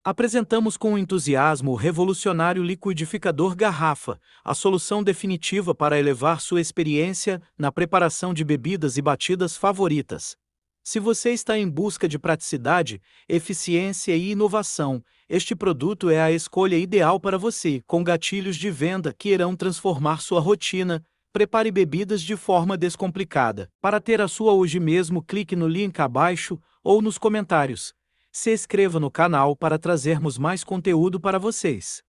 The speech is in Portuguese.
Apresentamos com entusiasmo o revolucionário liquidificador garrafa, a solução definitiva para elevar sua experiência na preparação de bebidas e batidas favoritas. Se você está em busca de praticidade, eficiência e inovação, este produto é a escolha ideal para você, com gatilhos de venda que irão transformar sua rotina. Prepare bebidas de forma descomplicada. Para ter a sua hoje mesmo, clique no link abaixo ou nos comentários. Se inscreva no canal para trazermos mais conteúdo para vocês.